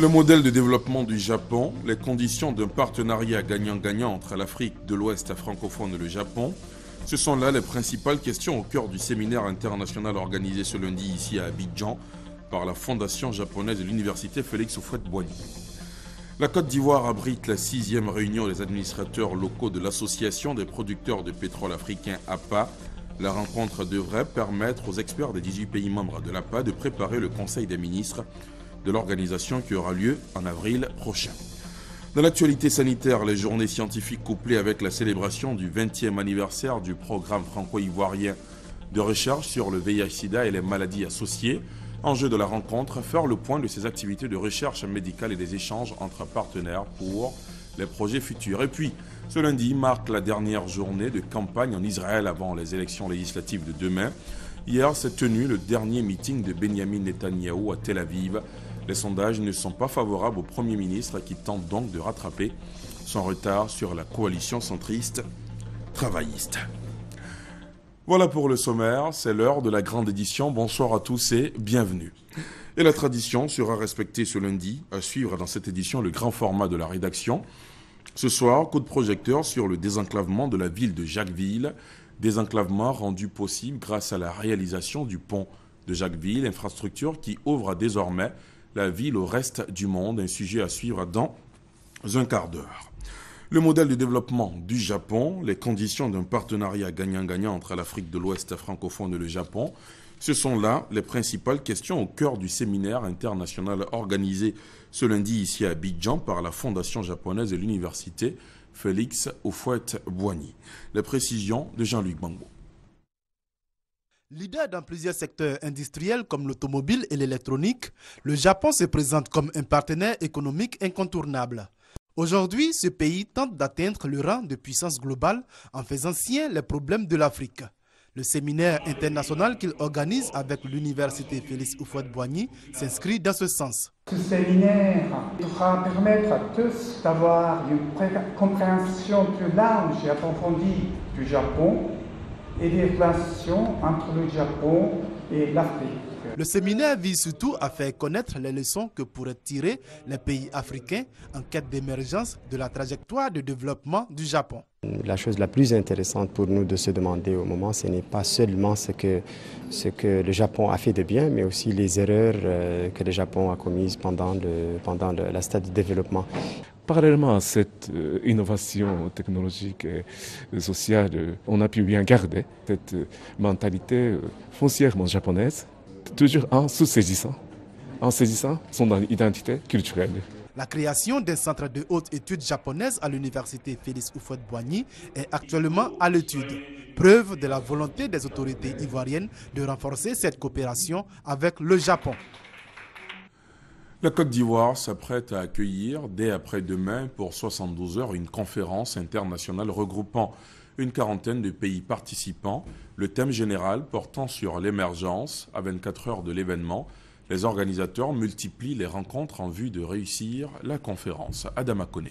Le modèle de développement du Japon, les conditions d'un partenariat gagnant-gagnant entre l'Afrique de l'Ouest francophone et le Japon, ce sont là les principales questions au cœur du séminaire international organisé ce lundi ici à Abidjan par la Fondation japonaise de l'Université Félix Houphouët-Boigny. La Côte d'Ivoire abrite la 6e réunion des administrateurs locaux de l'Association des producteurs de pétrole africains APA. La rencontre devrait permettre aux experts des 18 pays membres de l'APA de préparer le Conseil des ministres de l'organisation qui aura lieu en avril prochain. Dans l'actualité sanitaire, les journées scientifiques couplées avec la célébration du 20e anniversaire du programme franco-ivoirien de recherche sur le VIH-Sida et les maladies associées. Enjeu de la rencontre, faire le point de ces activités de recherche médicale et des échanges entre partenaires pour les projets futurs. Et puis, ce lundi marque la dernière journée de campagne en Israël avant les élections législatives de demain. Hier s'est tenu le dernier meeting de Benjamin Netanyahou à Tel Aviv. Les sondages ne sont pas favorables au Premier ministre qui tente donc de rattraper son retard sur la coalition centriste travailliste. Voilà pour le sommaire, c'est l'heure de la grande édition. Bonsoir à tous et bienvenue. Et la tradition sera respectée ce lundi. À suivre dans cette édition le grand format de la rédaction. Ce soir, coup de projecteur sur le désenclavement de la ville de Jacquesville. Désenclavement rendu possible grâce à la réalisation du pont de Jacquesville, infrastructure qui ouvre désormais la ville au reste du monde. Un sujet à suivre dans un quart d'heure. Le modèle de développement du Japon, les conditions d'un partenariat gagnant-gagnant entre l'Afrique de l'Ouest francophone et le Japon, ce sont là les principales questions au cœur du séminaire international organisé ce lundi ici à Abidjan par la Fondation japonaise et l'Université Félix Houphouët-Boigny. Les précisions de Jean-Luc Bango. Leader dans plusieurs secteurs industriels comme l'automobile et l'électronique, le Japon se présente comme un partenaire économique incontournable. Aujourd'hui, ce pays tente d'atteindre le rang de puissance globale en faisant sien les problèmes de l'Afrique. Le séminaire international qu'il organise avec l'Université Félix Houphouët-Boigny s'inscrit dans ce sens. Ce séminaire devra permettre à tous d'avoir une compréhension plus large et approfondie du Japon et des relations entre le Japon et l'Afrique. Le séminaire vise surtout à faire connaître les leçons que pourraient tirer les pays africains en quête d'émergence de la trajectoire de développement du Japon. La chose la plus intéressante pour nous de se demander au moment, ce n'est pas seulement ce que le Japon a fait de bien, mais aussi les erreurs que le Japon a commises pendant la stade de développement. Parallèlement à cette innovation technologique et sociale, on a pu bien garder cette mentalité foncièrement japonaise, toujours en saisissant son identité culturelle. La création d'un centre de haute études japonaise à l'université Félix Houphouët-Boigny est actuellement à l'étude. Preuve de la volonté des autorités ivoiriennes de renforcer cette coopération avec le Japon. La Côte d'Ivoire s'apprête à accueillir dès après-demain pour 72 heures une conférence internationale regroupant une quarantaine de pays participants. Le thème général portant sur l'émergence. À 24 heures de l'événement, les organisateurs multiplient les rencontres en vue de réussir la conférence. Adama Kone.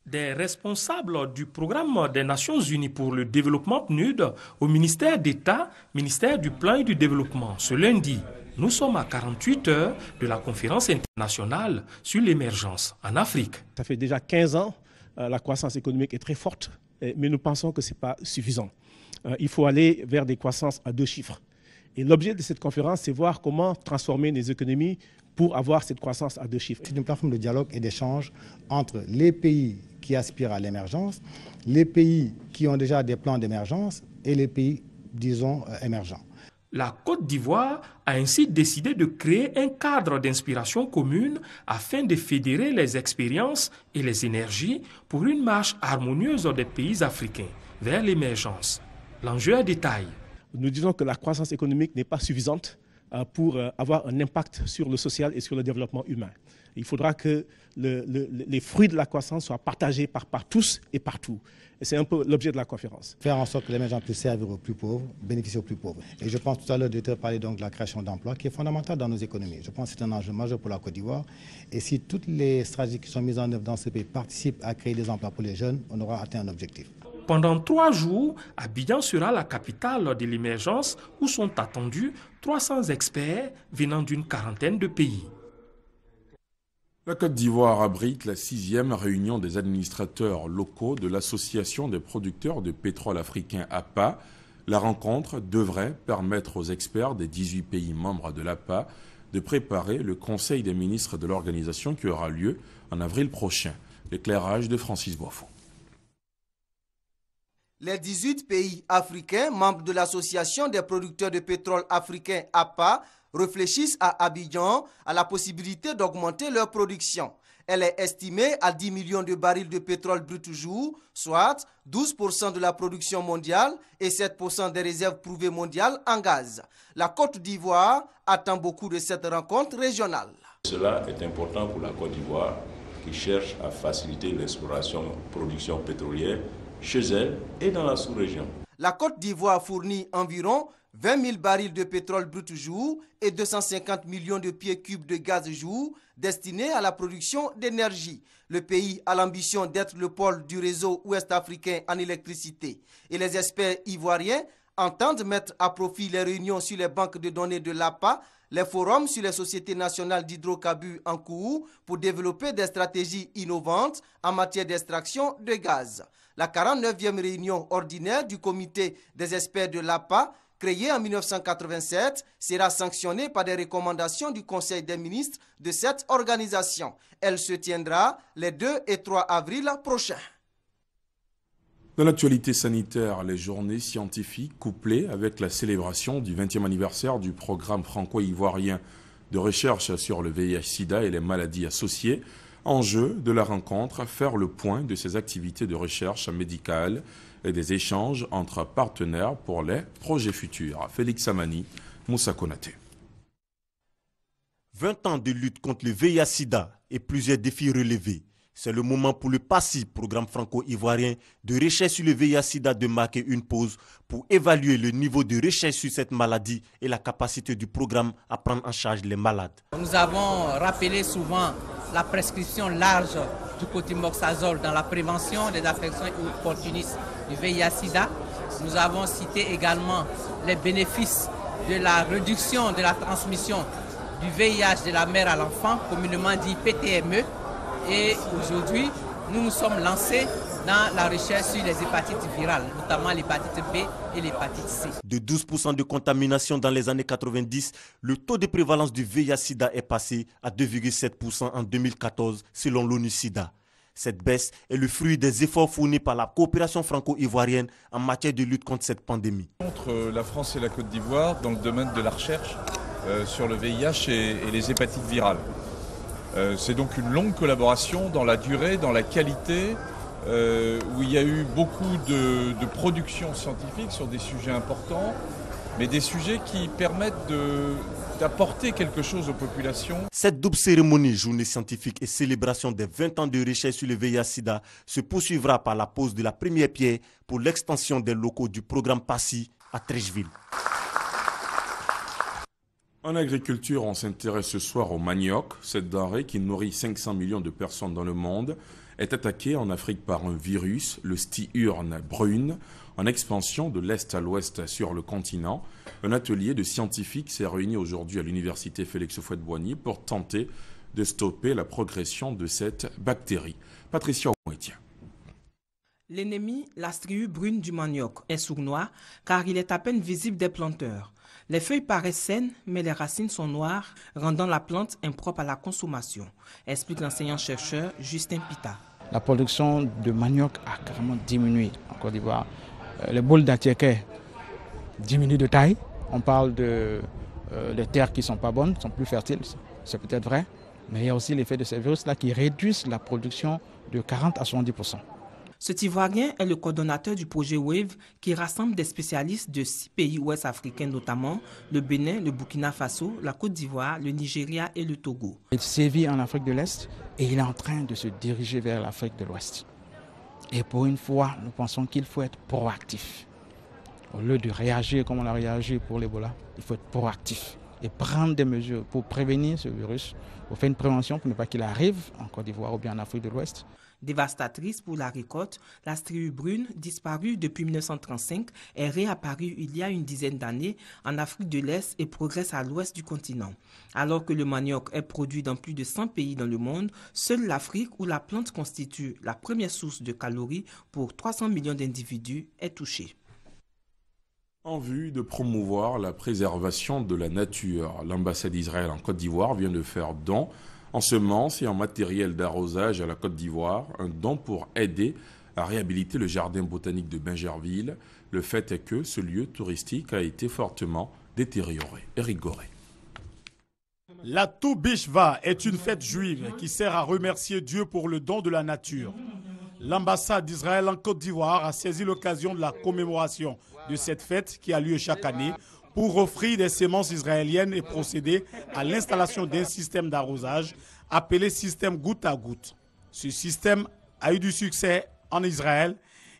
Des responsables du programme des Nations Unies pour le développement PNUD au ministère d'État, ministère du Plan et du Développement. Ce lundi, nous sommes à 48 heures de la conférence internationale sur l'émergence en Afrique. Ça fait déjà 15 ans, la croissance économique est très forte, mais nous pensons que ce n'est pas suffisant. Il faut aller vers des croissances à 2 chiffres. Et l'objet de cette conférence, c'est voir comment transformer les économies pour avoir cette croissance à 2 chiffres. C'est une plateforme de dialogue et d'échange entre les pays qui aspirent à l'émergence, les pays qui ont déjà des plans d'émergence et les pays, disons, émergents. La Côte d'Ivoire a ainsi décidé de créer un cadre d'inspiration commune afin de fédérer les expériences et les énergies pour une marche harmonieuse des pays africains vers l'émergence. L'enjeu est de taille. Nous disons que la croissance économique n'est pas suffisante pour avoir un impact sur le social et sur le développement humain. Il faudra que les fruits de la croissance soient partagés par tous et partout. Et c'est un peu l'objet de la conférence. Faire en sorte que l'émergence puisse servir aux plus pauvres, bénéficier aux plus pauvres. Et je pense tout à l'heure, le directeur parlait donc de la création d'emplois qui est fondamentale dans nos économies. Je pense que c'est un enjeu majeur pour la Côte d'Ivoire. Et si toutes les stratégies qui sont mises en œuvre dans ce pays participent à créer des emplois pour les jeunes, on aura atteint un objectif. Pendant 3 jours, Abidjan sera la capitale de l'émergence où sont attendus 300 experts venant d'une quarantaine de pays. La Côte d'Ivoire abrite la 6e réunion des administrateurs locaux de l'Association des producteurs de pétrole africain APA. La rencontre devrait permettre aux experts des 18 pays membres de l'APA de préparer le Conseil des ministres de l'organisation qui aura lieu en avril prochain. L'éclairage de Francis Boifond. Les 18 pays africains membres de l'Association des producteurs de pétrole africains APA réfléchissent à Abidjan à la possibilité d'augmenter leur production. Elle est estimée à 10 millions de barils de pétrole brut jour, soit 12% de la production mondiale et 7% des réserves prouvées mondiales en gaz. La Côte d'Ivoire attend beaucoup de cette rencontre régionale. Cela est important pour la Côte d'Ivoire qui cherche à faciliter l'exploration-production pétrolière chez elle et dans la sous-région. La Côte d'Ivoire fournit environ 20 000 barils de pétrole brut jour et 250 millions de pieds cubes de gaz jour destinés à la production d'énergie. Le pays a l'ambition d'être le pôle du réseau ouest-africain en électricité. Et les experts ivoiriens entendent mettre à profit les réunions sur les banques de données de l'APA, les forums sur les sociétés nationales d'hydrocarbures en cours pour développer des stratégies innovantes en matière d'extraction de gaz. La 49e réunion ordinaire du comité des experts de l'APA, créée en 1987, sera sanctionnée par des recommandations du Conseil des ministres de cette organisation. Elle se tiendra les 2 et 3 avril prochains. Dans l'actualité sanitaire, les journées scientifiques couplées avec la célébration du 20e anniversaire du programme franco-ivoirien de recherche sur le VIH-Sida et les maladies associées. Enjeu de la rencontre, faire le point de ces activités de recherche médicale et des échanges entre partenaires pour les projets futurs. Félix Samani, Moussa Konaté. 20 ans de lutte contre le VIH-Sida et plusieurs défis relevés. C'est le moment pour le PACI, programme franco-ivoirien de recherche sur le VIH-Sida, de marquer une pause pour évaluer le niveau de recherche sur cette maladie et la capacité du programme à prendre en charge les malades. Nous avons rappelé souvent la prescription large du cotrimoxazole dans la prévention des affections opportunistes du VIH-Sida. Nous avons cité également les bénéfices de la réduction de la transmission du VIH de la mère à l'enfant, communément dit PTME. Et aujourd'hui, nous nous sommes lancés dans la recherche sur les hépatites virales, notamment l'hépatite B et l'hépatite C. De 12% de contamination dans les années 90, le taux de prévalence du VIH-Sida est passé à 2,7% en 2014 selon l'ONU-Sida. Cette baisse est le fruit des efforts fournis par la coopération franco-ivoirienne en matière de lutte contre cette pandémie. Entre la France et la Côte d'Ivoire dans le domaine de la recherche sur le VIH et les hépatites virales. C'est donc une longue collaboration dans la durée, dans la qualité, où il y a eu beaucoup de production scientifique sur des sujets importants, mais des sujets qui permettent d'apporter quelque chose aux populations. Cette double cérémonie, journée scientifique et célébration des 20 ans de recherche sur le VIH-Sida, se poursuivra par la pose de la première pierre pour l'extension des locaux du programme PACI à Treichville. En agriculture, on s'intéresse ce soir au manioc. Cette denrée qui nourrit 500 millions de personnes dans le monde est attaquée en Afrique par un virus, le stiurne brune, en expansion de l'est à l'ouest sur le continent. Un atelier de scientifiques s'est réuni aujourd'hui à l'université Félix Houphouët-Boigny pour tenter de stopper la progression de cette bactérie. Patricia Ouétien. L'ennemi, la striure brune du manioc, est sournois car il est à peine visible des planteurs. Les feuilles paraissent saines, mais les racines sont noires, rendant la plante impropre à la consommation, explique l'enseignant-chercheur Justin Pita. La production de manioc a carrément diminué en Côte d'Ivoire. Les boules d'Atiéké diminuent de taille. On parle de les terres qui ne sont pas bonnes, sont plus fertiles, c'est peut-être vrai. Mais il y a aussi l'effet de ces virus-là qui réduisent la production de 40 à 70%. Cet Ivoirien est le coordonnateur du projet WAVE qui rassemble des spécialistes de 6 pays ouest africains, notamment le Bénin, le Burkina Faso, la Côte d'Ivoire, le Nigeria et le Togo. Il sévit en Afrique de l'Est et il est en train de se diriger vers l'Afrique de l'Ouest. Et pour une fois, nous pensons qu'il faut être proactif. Au lieu de réagir comme on a réagi pour l'Ebola, il faut être proactif et prendre des mesures pour prévenir ce virus, pour faire une prévention pour ne pas qu'il arrive en Côte d'Ivoire ou bien en Afrique de l'Ouest. Dévastatrice pour la récolte, la striure brune, disparue depuis 1935, est réapparue il y a une dizaine d'années en Afrique de l'Est et progresse à l'ouest du continent. Alors que le manioc est produit dans plus de 100 pays dans le monde, seule l'Afrique, où la plante constitue la première source de calories pour 300 millions d'individus, est touchée. En vue de promouvoir la préservation de la nature, l'ambassade d'Israël en Côte d'Ivoire vient de faire don en semences et en matériel d'arrosage à la Côte d'Ivoire, un don pour aider à réhabiliter le jardin botanique de Bingerville. Le fait est que ce lieu touristique a été fortement détérioré et rigoré. La Tu Bishva est une fête juive qui sert à remercier Dieu pour le don de la nature. L'ambassade d'Israël en Côte d'Ivoire a saisi l'occasion de la commémoration de cette fête qui a lieu chaque année pour offrir des semences israéliennes et procéder à l'installation d'un système d'arrosage appelé système goutte à goutte. Ce système a eu du succès en Israël.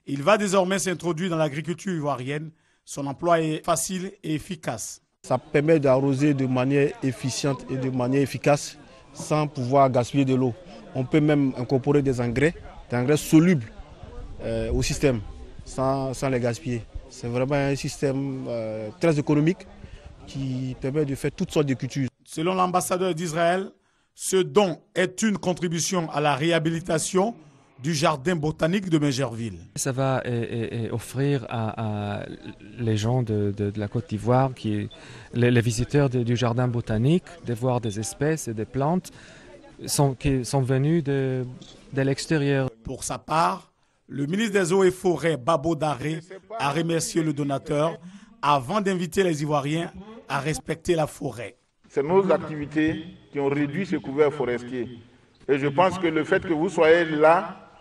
Il va désormais s'introduire dans l'agriculture ivoirienne. Son emploi est facile et efficace. Ça permet d'arroser de manière efficiente et de manière efficace sans pouvoir gaspiller de l'eau. On peut même incorporer des engrais solubles au système sans les gaspiller. C'est vraiment un système très économique qui permet de faire toutes sortes de cultures. Selon l'ambassadeur d'Israël, ce don est une contribution à la réhabilitation du jardin botanique de Bingerville. Ça va offrir à les gens de la Côte d'Ivoire, les visiteurs du jardin botanique, de voir des espèces et des plantes qui sont venues de l'extérieur. Pour sa part, le ministre des Eaux et Forêts, Babo Daré, a remercié le donateur avant d'inviter les Ivoiriens à respecter la forêt. C'est nos activités qui ont réduit ce couvert forestier. Et je pense que le fait que vous soyez là,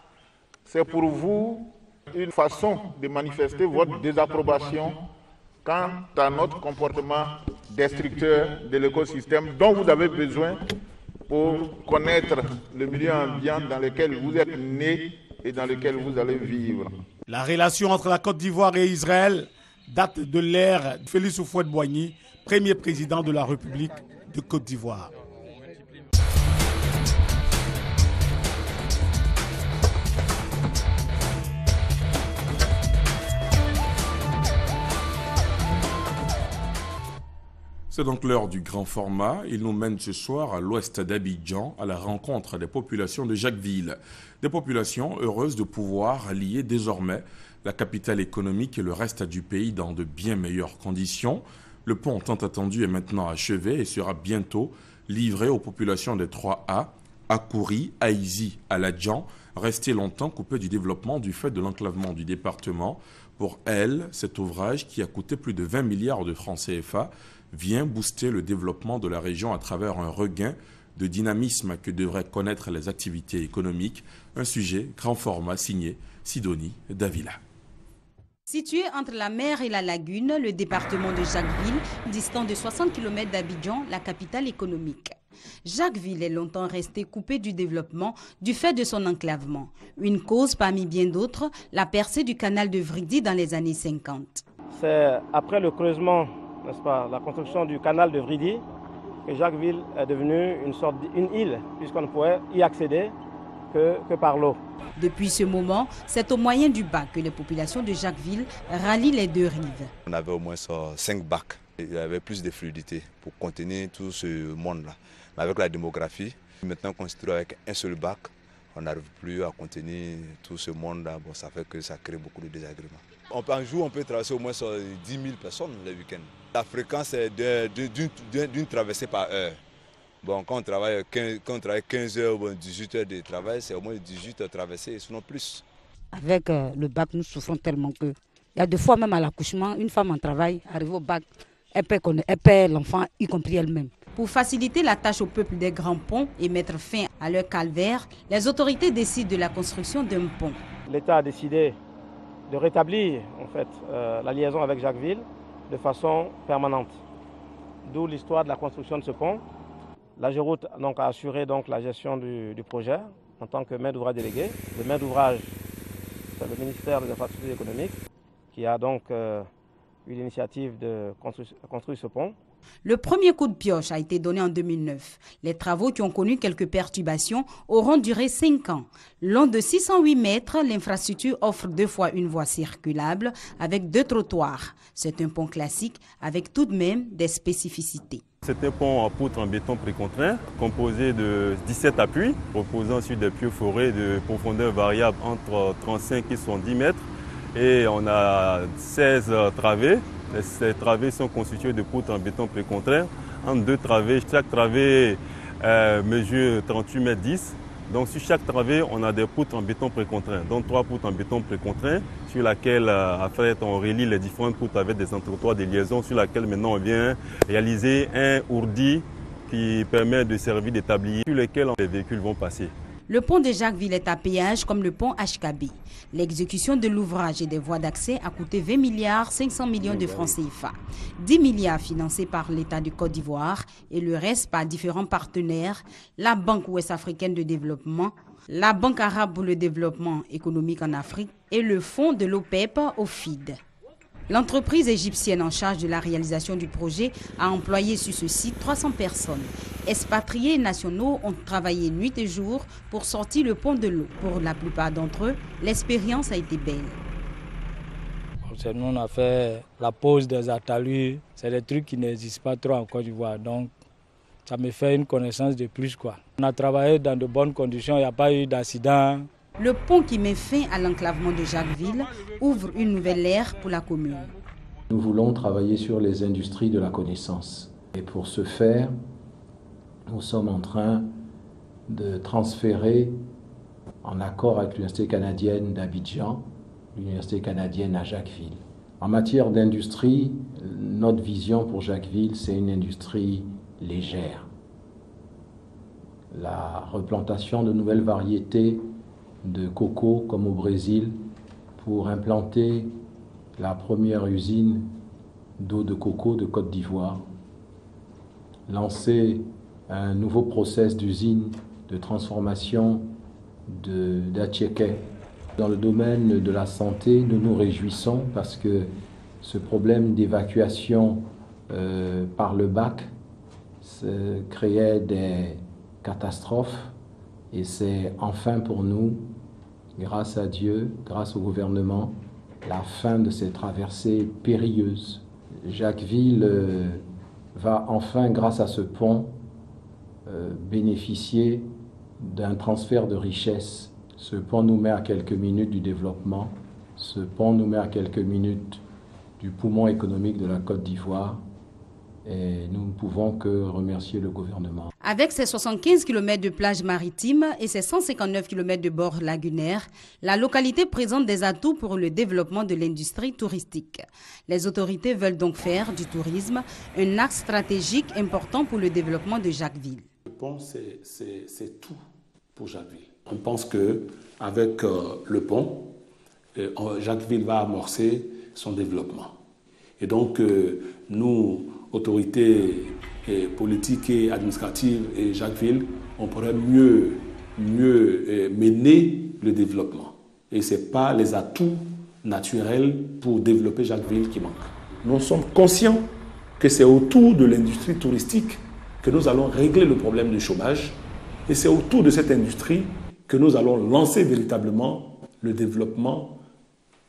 c'est pour vous une façon de manifester votre désapprobation quant à notre comportement destructeur de l'écosystème dont vous avez besoin pour connaître le milieu ambiant dans lequel vous êtes né et dans lequel vous allez vivre. La relation entre la Côte d'Ivoire et Israël date de l'ère de Félix Houphouët-Boigny, premier président de la République de Côte d'Ivoire. C'est donc l'heure du grand format. Il nous mène ce soir à l'ouest d'Abidjan, à la rencontre des populations de Jacquesville. Des populations heureuses de pouvoir lier désormais la capitale économique et le reste du pays dans de bien meilleures conditions. Le pont tant attendu est maintenant achevé et sera bientôt livré aux populations des 3A, Akouri, Aïzi, Aladjan, restées longtemps coupées du développement du fait de l'enclavement du département. Pour elles, cet ouvrage qui a coûté plus de 20 milliards de francs CFA vient booster le développement de la région à travers un regain de dynamisme que devraient connaître les activités économiques. Un sujet grand format signé Sidonie Davila. Situé entre la mer et la lagune, le département de Jacquesville, distant de 60 km d'Abidjan, la capitale économique. Jacquesville est longtemps resté coupé du développement du fait de son enclavement. Une cause parmi bien d'autres, la percée du canal de Vridi dans les années 50. C'est après le creusement, n'est-ce pas, la construction du canal de Vridi, que Jacquesville est devenue une île, puisqu'on ne pouvait y accéder que par l'eau. Depuis ce moment, c'est au moyen du bac que les populations de Jacquesville rallient les deux rives. On avait au moins 5 bacs. Il y avait plus de fluidité pour contenir tout ce monde-là. Mais avec la démographie, maintenant qu'on se trouve avec un seul bac, on n'arrive plus à contenir tout ce monde-là. Bon, ça fait que ça crée beaucoup de désagréments. En jour, on peut traverser au moins 10 000 personnes le week-end. La fréquence est d'une traversée par heure. Bon, quand on travaille 15 heures ou 18 heures de travail, c'est au moins 18 heures traversées, sinon plus. Avec le bac, nous souffrons tellement que... Il y a des fois même à l'accouchement, une femme en travail, arrive au bac, elle perd l'enfant, y compris elle-même. Pour faciliter la tâche au peuple des grands ponts et mettre fin à leur calvaire, les autorités décident de la construction d'un pont. L'État a décidé de rétablir en fait, la liaison avec Jacquesville de façon permanente. D'où l'histoire de la construction de ce pont. L'AGEROUTE a assuré donc, la gestion du projet en tant que maître d'ouvrage délégué. Le maître d'ouvrage, c'est le ministère des Infrastructures économiques qui a donc eu l'initiative de construire ce pont. Le premier coup de pioche a été donné en 2009. Les travaux qui ont connu quelques perturbations auront duré 5 ans. Long de 608 mètres, l'infrastructure offre 2 fois une voie circulable avec 2 trottoirs. C'est un pont classique avec tout de même des spécificités. C'est un pont en poutre en béton précontraint composé de 17 appuis reposant sur des pieux forés de profondeur variable entre 35 et 70 mètres. Et on a 16 travées. Ces travées sont constituées de poutres en béton précontraint. Entre 2 travées, chaque travée mesure 38 mètres 10. Donc sur chaque travée, on a des poutres en béton précontraint. Donc 3 poutres en béton précontraint sur laquelle après on relie les différentes poutres avec des entretoits de liaison sur laquelle maintenant on vient réaliser un ourdi qui permet de servir d'établier sur lequel les véhicules vont passer. Le pont de Jacquesville est à péage comme le pont HKB. L'exécution de l'ouvrage et des voies d'accès a coûté 20 milliards 500 millions de francs CFA. 10 milliards financés par l'État de Côte d'Ivoire et le reste par différents partenaires, la Banque ouest-africaine de développement, la Banque arabe pour le développement économique en Afrique et le fonds de l'OPEP au FID. L'entreprise égyptienne en charge de la réalisation du projet a employé sur ce site 300 personnes. Expatriés nationaux ont travaillé nuit et jour pour sortir le pont de l'eau. Pour la plupart d'entre eux, l'expérience a été belle. Nous, on a fait la pose des atalus. C'est des trucs qui n'existent pas trop en Côte d'Ivoire. Donc, ça me fait une connaissance de plus, quoi. On a travaillé dans de bonnes conditions, il n'y a pas eu d'accident. Le pont qui met fin à l'enclavement de Jacquesville ouvre une nouvelle ère pour la commune. Nous voulons travailler sur les industries de la connaissance. Et pour ce faire, nous sommes en train de transférer, en accord avec l'Université canadienne d'Abidjan, l'Université canadienne à Jacquesville. En matière d'industrie, notre vision pour Jacquesville, c'est une industrie légère. La replantation de nouvelles variétés de coco comme au Brésil pour implanter la première usine d'eau de coco de Côte d'Ivoire, lancer un nouveau process d'usine de transformation d'Attiéké. Dans le domaine de la santé, nous nous réjouissons parce que ce problème d'évacuation par le bac créait des catastrophes et c'est enfin pour nous, grâce à Dieu, grâce au gouvernement, la fin de ces traversées périlleuses. Jacquesville va enfin, grâce à ce pont, bénéficier d'un transfert de richesse. Ce pont nous met à quelques minutes du développement. Ce pont nous met à quelques minutes du poumon économique de la Côte d'Ivoire. Et nous ne pouvons que remercier le gouvernement. Avec ses 75 km de plage maritime et ses 159 km de bord lagunaire, la localité présente des atouts pour le développement de l'industrie touristique. Les autorités veulent donc faire du tourisme un axe stratégique important pour le développement de Jacquesville. Le pont, c'est tout pour Jacquesville. On pense qu'avec le pont, Jacquesville va amorcer son développement. Et donc, nous, autorités politiques et administratives et Jacquesville, on pourrait mieux mener le développement. Et ce n'est pas les atouts naturels pour développer Jacquesville qui manquent. Nous sommes conscients que c'est autour de l'industrie touristique que nous allons régler le problème du chômage. Et c'est autour de cette industrie que nous allons lancer véritablement le développement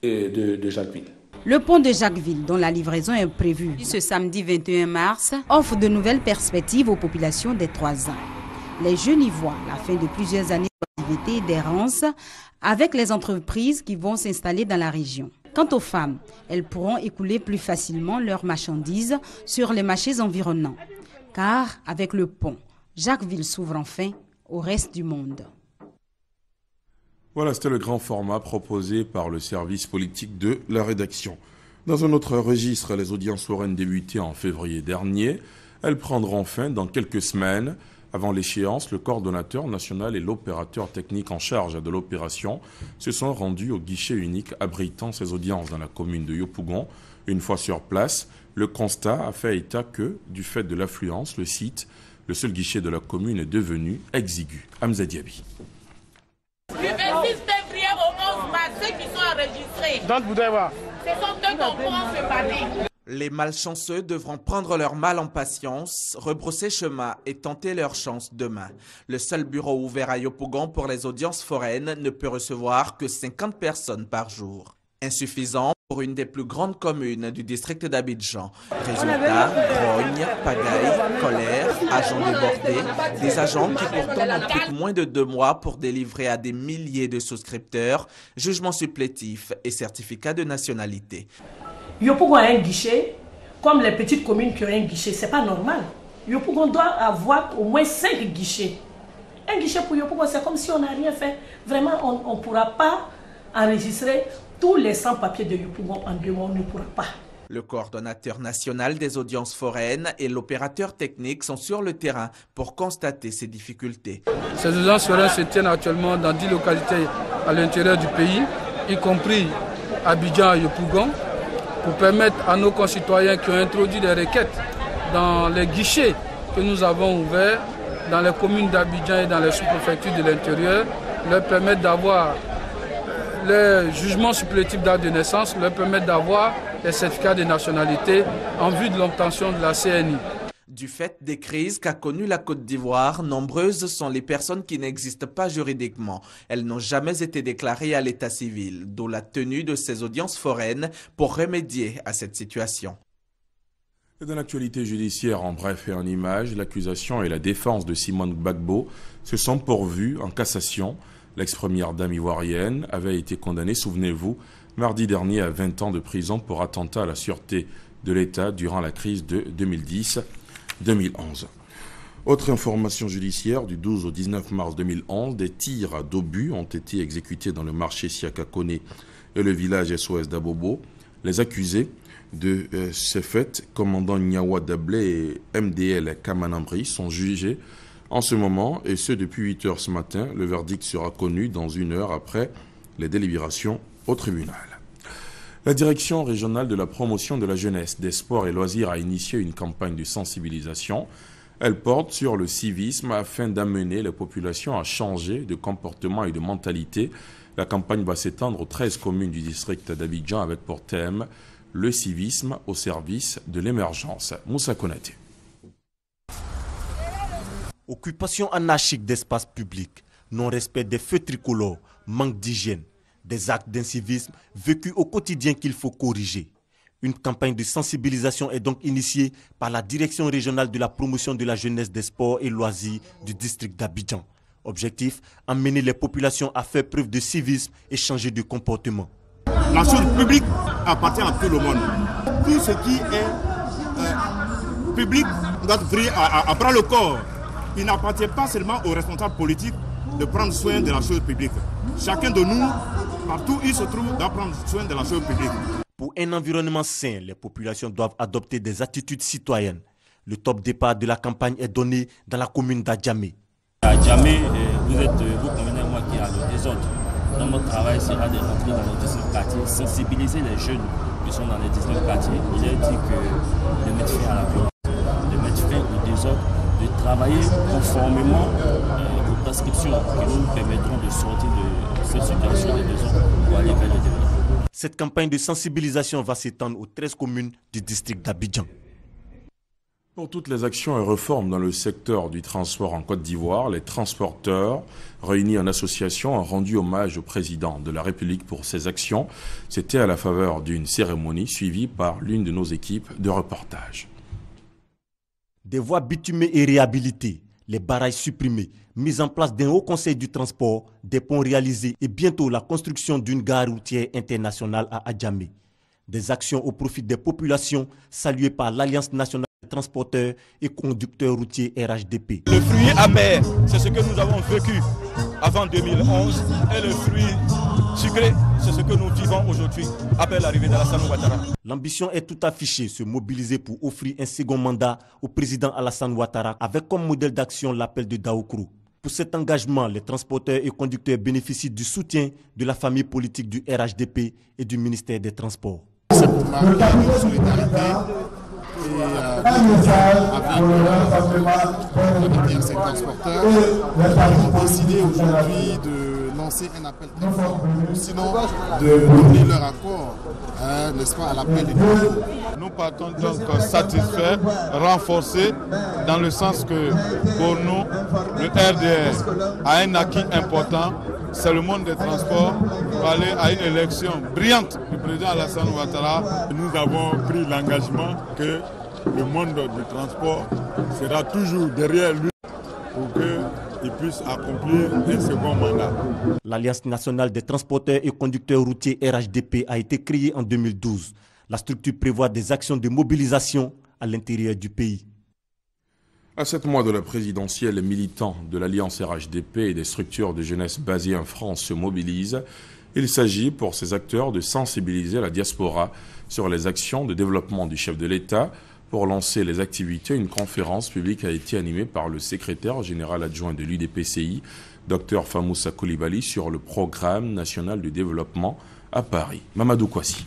de Jacquesville. Le pont de Jacquesville, dont la livraison est prévue ce samedi 21 mars, offre de nouvelles perspectives aux populations des 3 ans. Les jeunes y voient la fin de plusieurs années d'activité et d'errance avec les entreprises qui vont s'installer dans la région. Quant aux femmes, elles pourront écouler plus facilement leurs marchandises sur les marchés environnants. Car avec le pont, Jacquesville s'ouvre enfin au reste du monde. Voilà, c'était le grand format proposé par le service politique de la rédaction. Dans un autre registre, les audiences foraines débutées en février dernier. Elles prendront fin dans quelques semaines. Avant l'échéance, le coordonnateur national et l'opérateur technique en charge de l'opération se sont rendus au guichet unique abritant ces audiences dans la commune de Yopougon. Une fois sur place, le constat a fait état que, du fait de l'affluence, le site, le seul guichet de la commune, est devenu exigu. Hamza Diaby. Du 26 février au 11 mars, ceux qui sont enregistrés, donc vous devez voir. Ce sont eux qu'on prend ce panier. Les malchanceux devront prendre leur mal en patience, rebrousser chemin et tenter leur chance demain. Le seul bureau ouvert à Yopougon pour les audiences foraines ne peut recevoir que 50 personnes par jour. Insuffisant pour une des plus grandes communes du district d'Abidjan. Résultat, grogne, pagaille, colère, agents débordés, des agents qui pourtant n'ont plus que moins de 2 mois pour délivrer à des milliers de souscripteurs jugements supplétifs et certificats de nationalité. Yopougon a un guichet, comme les petites communes qui ont un guichet, c'est pas normal. Yopougon doit avoir au moins 5 guichets. Un guichet pour Yopougon, c'est comme si on n'a rien fait. Vraiment, on ne pourra pas enregistrer tous les sans-papiers de Yopougon en 2 mois, on ne pourra pas. Le coordonnateur national des audiences foraines et l'opérateur technique sont sur le terrain pour constater ces difficultés. Ces audiences foraines se tiennent actuellement dans 10 localités à l'intérieur du pays, y compris Abidjan et Yopougon, pour permettre à nos concitoyens qui ont introduit des requêtes dans les guichets que nous avons ouverts dans les communes d'Abidjan et dans les sous-préfectures de l'intérieur, leur permettre d'avoir les jugements supplétifs d'acte de naissance, leur permettre d'avoir les certificats de nationalité en vue de l'obtention de la CNI. Du fait des crises qu'a connues la Côte d'Ivoire, nombreuses sont les personnes qui n'existent pas juridiquement. Elles n'ont jamais été déclarées à l'état civil, d'où la tenue de ces audiences foraines pour remédier à cette situation. Dans l'actualité judiciaire, en bref et en images, l'accusation et la défense de Simone Gbagbo se sont pourvues en cassation. L'ex-première dame ivoirienne avait été condamnée, souvenez-vous, mardi dernier à 20 ans de prison pour attentat à la sûreté de l'État durant la crise de 2010-2011. Autre information judiciaire, du 12 au 19 mars 2011, des tirs d'obus ont été exécutés dans le marché Siakakone et le village SOS d'Abobo. Les accusés de ces faits, commandant Nyawa Dablé et MDL Kamanambri, sont jugés en ce moment, et ce depuis 8 heures ce matin. Le verdict sera connu dans 1 heure après les délibérations au tribunal. La direction régionale de la promotion de la jeunesse, des sports et loisirs a initié une campagne de sensibilisation. Elle porte sur le civisme afin d'amener les populations à changer de comportement et de mentalité. La campagne va s'étendre aux 13 communes du district d'Abidjan avec pour thème le civisme au service de l'émergence. Moussa Konaté. Occupation anarchique d'espaces publics, non-respect des feux tricolores, manque d'hygiène, des actes d'incivisme vécus au quotidien qu'il faut corriger. Une campagne de sensibilisation est donc initiée par la direction régionale de la promotion de la jeunesse, des sports et loisirs du district d'Abidjan. Objectif, amener les populations à faire preuve de civisme et changer de comportement. La chose publique appartient à tout le monde. Tout ce qui est public doit ouvrir à bras le corps. Il n'appartient pas seulement aux responsables politiques de prendre soin de la chose publique. Chacun de nous, partout où il se trouve, doit prendre soin de la chose publique. Pour un environnement sain, les populations doivent adopter des attitudes citoyennes. Le top départ de la campagne est donné dans la commune d'Adjamé. À Adjamé, vous convenez à moi qui a le désordre. Donc notre travail sera de rentrer dans les 19 quartiers, sensibiliser les jeunes qui sont dans les 19 quartiers. Il est dit que de mettre fin à la violence, de mettre fin au désordre, de travailler conformément aux prescriptions qui nous permettront de sortir de cette situation de désordre pour aller vers le développement. Cette campagne de sensibilisation va s'étendre aux 13 communes du district d'Abidjan. Pour toutes les actions et réformes dans le secteur du transport en Côte d'Ivoire, les transporteurs réunis en association ont rendu hommage au président de la République pour ses actions. C'était à la faveur d'une cérémonie suivie par l'une de nos équipes de reportage. Des voies bitumées et réhabilitées, les barrages supprimés, mise en place d'un haut conseil du transport, des ponts réalisés et bientôt la construction d'une gare routière internationale à Adjamé. Des actions au profit des populations saluées par l'Alliance nationale des transporteurs et conducteurs routiers RHDP. Le fruit amer, c'est ce que nous avons vécu avant 2011 et le fruit sucré, c'est ce que nous vivons aujourd'hui après l'arrivée d'Alassane Ouattara. L'ambition est tout affichée, se mobiliser pour offrir un second mandat au président Alassane Ouattara avec comme modèle d'action l'appel de Daoukrou. Pour cet engagement, les transporteurs et conducteurs bénéficient du soutien de la famille politique du RHDP et du ministère des Transports. C'est pour marquer notre solidarité avec ces transporteurs. Nous avons décidé aujourd'hui de lancer un appel très fort, sinon de donner leur accord, n'est-ce pas, à l'appel des nouveaux. Nous partons donc satisfaits, renforcés, dans le sens que pour nous, le RDR a un acquis important, c'est le monde des transports, pour aller à une élection brillante du président Alassane Ouattara. Nous avons pris l'engagement que le monde du transport sera toujours derrière lui pour qu'il puisse accomplir un second mandat. L'Alliance nationale des transporteurs et conducteurs routiers RHDP a été créée en 2012. La structure prévoit des actions de mobilisation à l'intérieur du pays. À 7 mois de la présidentielle, les militants de l'Alliance RHDP et des structures de jeunesse basées en France se mobilisent. Il s'agit pour ces acteurs de sensibiliser la diaspora sur les actions de développement du chef de l'État. Pour lancer les activités, une conférence publique a été animée par le secrétaire général adjoint de l'UDPCI, Dr Famoussa Coulibaly, sur le programme national de développement à Paris. Mamadou Kouassi.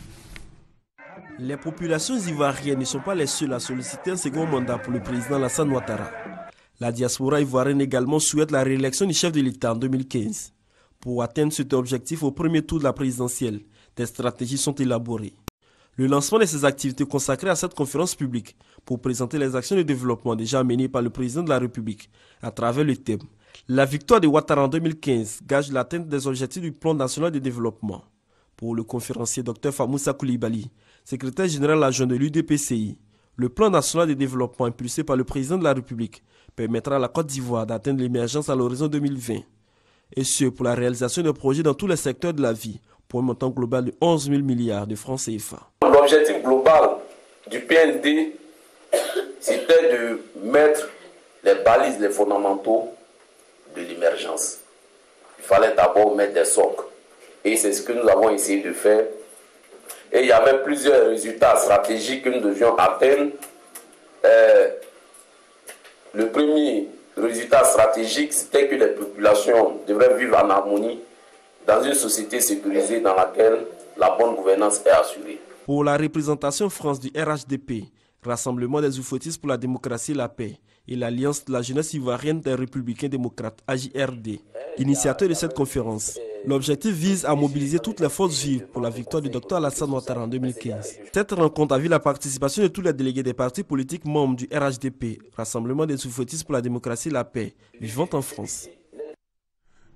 Les populations ivoiriennes ne sont pas les seules à solliciter un second mandat pour le président Alassane Ouattara. La diaspora ivoirienne également souhaite la réélection du chef de l'État en 2015. Pour atteindre cet objectif au premier tour de la présidentielle, des stratégies sont élaborées. Le lancement de ces activités consacrées à cette conférence publique pour présenter les actions de développement déjà menées par le président de la République à travers le thème « La victoire de Ouattara en 2015 gage l'atteinte des objectifs du plan national de développement ». Pour le conférencier Dr Famoussa Coulibaly, secrétaire général adjoint de l'UDPCI, le plan national de développement impulsé par le président de la République permettra à la Côte d'Ivoire d'atteindre l'émergence à l'horizon 2020. Et ce, pour la réalisation de projets dans tous les secteurs de la vie, pour un montant global de 11 000 milliards de francs CFA. L'objectif global du PND, c'était de mettre les balises, les fondamentaux de l'émergence. Il fallait d'abord mettre des socles. Et c'est ce que nous avons essayé de faire. Et il y avait plusieurs résultats stratégiques que nous devions atteindre. Le premier résultat stratégique, c'était que les populations devraient vivre en harmonie dans une société sécurisée dans laquelle la bonne gouvernance est assurée. Pour la représentation France du RHDP, Rassemblement des oufouettistes pour la démocratie et la paix, et l'Alliance de la jeunesse ivoirienne des républicains démocrates, AJRD, initiateur de cette conférence, l'objectif vise à mobiliser toutes les forces vives pour la victoire du Dr Alassane Ouattara en 2015. Cette rencontre a vu la participation de tous les délégués des partis politiques membres du RHDP, Rassemblement des oufouettistes pour la démocratie et la paix, vivant en France.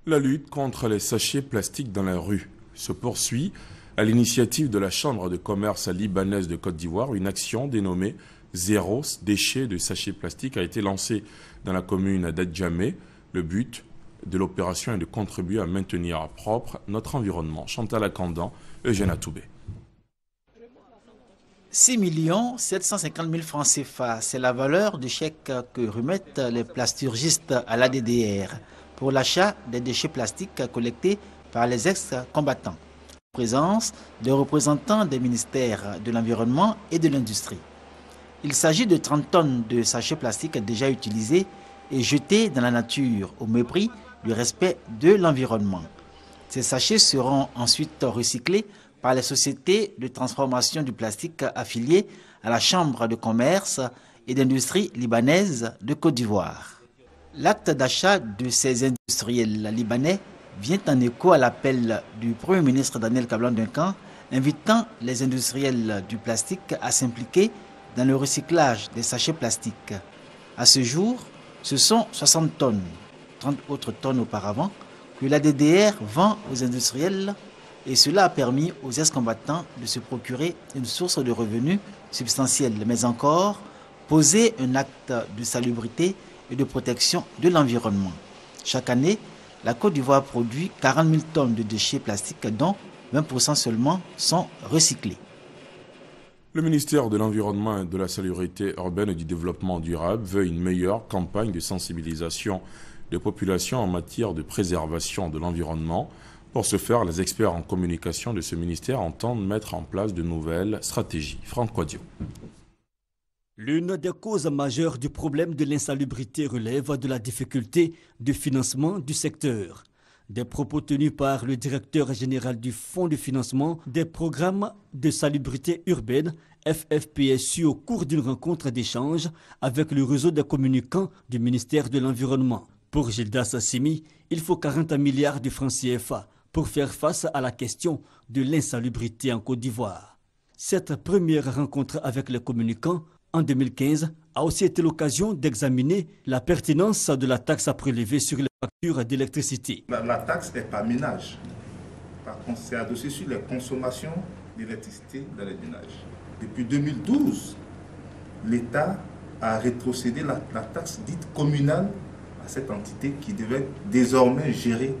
La lutte contre les sachets plastiques dans la rue se poursuit. À l'initiative de la Chambre de commerce libanaise de Côte d'Ivoire, une action dénommée « Zéro déchet de sachets plastiques » a été lancée dans la commune d'Adjamé. Le but de l'opération est de contribuer à maintenir propre notre environnement. Chantal Akandan, Eugène Atoubé. 6 750 000 francs CFA, c'est la valeur du chèque que remettent les plasturgistes à l'ADDR pour l'achat des déchets plastiques collectés par les ex-combattants. Présence de représentants des ministères de l'Environnement et de l'Industrie. Il s'agit de 30 tonnes de sachets plastiques déjà utilisés et jetés dans la nature au mépris du respect de l'environnement. Ces sachets seront ensuite recyclés par les sociétés de transformation du plastique affiliées à la Chambre de commerce et d'industrie libanaise de Côte d'Ivoire. L'acte d'achat de ces industriels libanais vient en écho à l'appel du Premier ministre Daniel Kablan-Duncan invitant les industriels du plastique à s'impliquer dans le recyclage des sachets plastiques. À ce jour, ce sont 60 tonnes, 30 autres tonnes auparavant, que l'ADDR vend aux industriels et cela a permis aux ex-combattants de se procurer une source de revenus substantielle, mais encore poser un acte de salubrité et de protection de l'environnement. Chaque année, la Côte d'Ivoire produit 40 000 tonnes de déchets plastiques dont 20% seulement sont recyclés. Le ministère de l'Environnement et de la Salubrité urbaine et du Développement durable veut une meilleure campagne de sensibilisation des populations en matière de préservation de l'environnement. Pour ce faire, les experts en communication de ce ministère entendent mettre en place de nouvelles stratégies. Franck Quadio. L'une des causes majeures du problème de l'insalubrité relève de la difficulté de financement du secteur. Des propos tenus par le directeur général du Fonds de financement des programmes de salubrité urbaine, FFPSU, au cours d'une rencontre d'échange avec le réseau des communicants du ministère de l'Environnement. Pour Gildas Simi, il faut 40 milliards de francs CFA pour faire face à la question de l'insalubrité en Côte d'Ivoire. Cette première rencontre avec les communicants en 2015 a aussi été l'occasion d'examiner la pertinence de la taxe à prélever sur les factures d'électricité. La taxe est par ménage. Par contre, c'est adossé sur les consommations d'électricité dans les ménages. Depuis 2012, l'État a rétrocédé la taxe dite communale à cette entité qui devait désormais gérer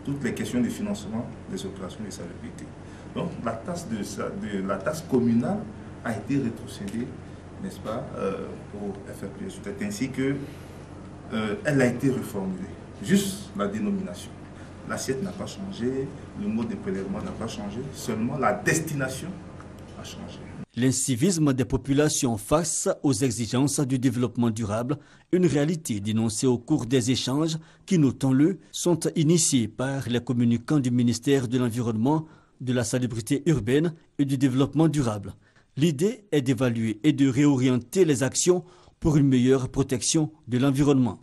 toutes les questions de financement des opérations de salubrité. Donc la taxe communale a été rétrocédée, n'est-ce pas, au FRPE. C'est ainsi qu'elle a été reformulée. Juste la dénomination. L'assiette n'a pas changé, le mode de prélèvement n'a pas changé, seulement la destination a changé. L'incivisme des populations face aux exigences du développement durable, une réalité dénoncée au cours des échanges qui, notons-le, sont initiés par les communicants du ministère de l'Environnement, de la Salubrité urbaine et du Développement durable. L'idée est d'évaluer et de réorienter les actions pour une meilleure protection de l'environnement.